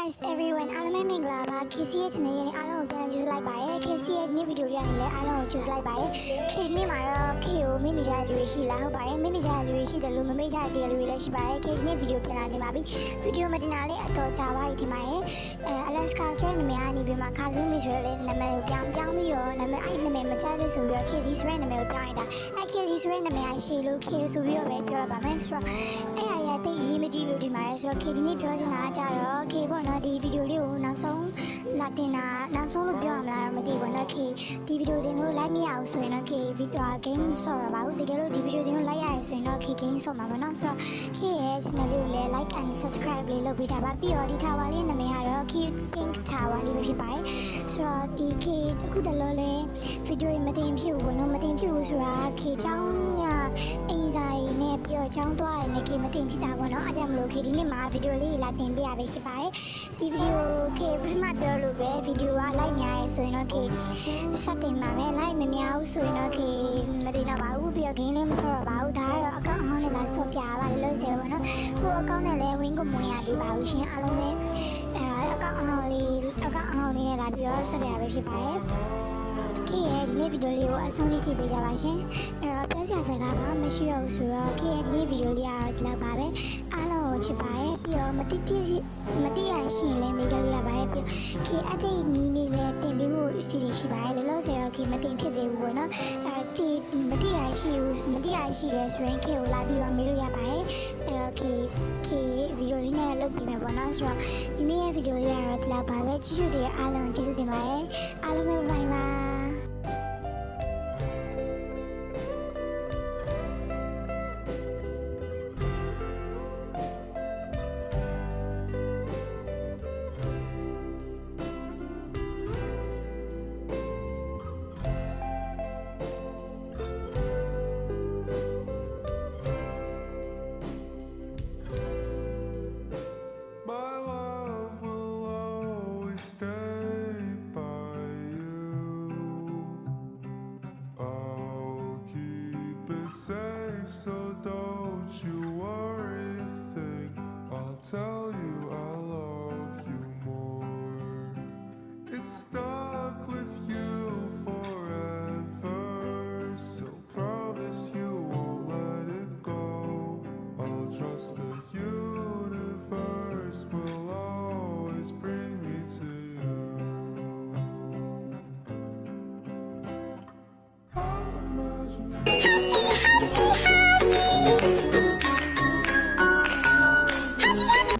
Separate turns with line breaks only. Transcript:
guys everyone အားလုံးပဲမင်္ဂလာပါ KC ရဲ့ channel ရဲ့အားလုံးကိုပြန်ကြိုဆိုလိုက်ပါရယ် KC ရဲ့နေ့ဗီဒီယိုလေးနဲ့လည်းအားလုံးကိုကြိုဆိုလိုက်ပါရယ် K နေ့မှာတော့ K ကိုမိနေကြတဲ့လူတွေရှိလားဟုတ်ပါရဲ့မိနေကြတဲ့လူတွေရှိတယ်လို့မမေ့ကြတဲ့လူတွေလည်းရှိပါရဲ့ K နေ့ဗီဒီယိုပြန်လာနေပါပြီဗီဒီယိုမတင်တာလေးအတော်ကြာပါပြီဒီမှာရဲ့Alaska ဆိုတဲ့နာမည်ကနေပြီးမှခါဇူးမီဆိုတဲ့နာမည်ကိုပြောင်းပြီးတော့နာမည်အဲ့နာမည်မကြိုက်လို့ဆိုပြီးတော့ KC ဆိုတဲ့နာမည်ကိုပြောင်းလိုက်တာအဲ့ KC ဆိုတဲ့နာမည်အရှိလို့ K ဆိုပြီးတော့ပဲပြောရပါမယ်ဆိုတော့အဲ့အရာတိတ်ရေးမကြည့်လို့ဒီမှာရဲ့ဆိုတော့ K ဒီနေ့ပြောချင်တာကကြတော့ K ပေါ့နော်ဒီဗီဒီယိုလေးကိုနောက်ဆုံးလာတင်တာနောက်ဆုံးလို့ပြောရမလားမသိဘူးနော် K ဒီဗီဒီယိုတင်လို့ like မရအောင်ဆိုရင်တော့ K ဗီဒီယို game ဆော့ရပါဘူးတကယ်လို့ဒီဗီဒီယိုတင်လို့ like ရရင်ဆိုရင်တော့ K game ဆော့မှာပါနော်ဆိုတော့ K ရဲ့ channel လေးကိုလည်း like and subscribe လေးလုပ်ပေးတာပါပြီးတော့ဒီ tower လေးနာမည်ကတော့ K Pink Tower လေးပဲဖြစ်ပါတယ်ဆိုတော့ဒီ K အခုတလောလေးဗီဒီယိုမတင်ဖြစ်ဘူးနော်မတင်ဖြစ်ဘူးဆိုတာ K ချောင်းကအင်ဇာရီနဲ့ပြီးတော့ချောင်းသွားရတဲ့ K မတင်ဖြစ်တာပေါ့နော်အားကြောင့်မလို့ K ဒီနေ့မှာဗီဒီယိုလေးလာတင်ပေးရပဲဖြစ်ပါတယ်ဒီဗီဒီယို K ပထမပြောလို့ပဲဗီဒီယိုက like များရဲဆိုရင်တော့ K စတင်ပါမယ် like မများဘူးဆိုရင်တော့ K မတင်တော့ပါဘူးပြီးတော့ game လေးမဆော့တော့ပါဘူးဒါကတော့အကောင့်အဟောင်းနဲ့လာဆော့ပြရပါတယ်လို့ဆိုရပါတော့ဟိုအကောင့်နဲ့လည်း win ကိုမဝင်ရသေးပါဘူးရှင်အားလုံးပဲအကောင့်အဟောင်းလေးနဲ့လာပြီးတော့ဆော့ပြရပဲဖြစ်ပါတယ်K ရဲ့ဒီနေ့ဗီဒီယိုလေးကိုအဆုံးထိကြည့်ပေးကြပါရှင်ပြောစရာစကားဘာမရှိတော့ဘူးဆိုတော့ K ရဲ့ဒီနေ့ဗီဒီယိုလေးကတော့ဒီလောက်ပါပဲအားလုံးကိုချစ်ပါရဲ့ပြီးတော့မတိရရှိရင်လည်းမိကလေးရပါရဲ့ပြီး K အတိတ်မီနေလည်းတင်ပေးဖို့အစီအစဉ်ရှိပါရဲ့လောလောဆယ်တော့ K မတင်ဖြစ်သေးဘူးပေါ့နော်ဒီမတိရရှိလဲဆိုရင် K ကိုလာပြီးတော့မေးလို့ရပါရဲ့K ဗီဒီယိုလေးနဲ့လုပ်ပြီးမယ်ပေါ့နော်ဆိုတော့ဒီနေ့ရဲ့ဗီဒီယိုလေးကတော့ဒီလောက်ပါပဲကြည့်ရှုတဲ့အားလုံးကျေးဇူးတင်ပါတယ်အားလုံးပဲဘိုင်ပါ
Safe, so don't you worry a thing. I'll tell you I love you more. It's stuck with you forever, so promise you won't let it go. I'll trust the universe will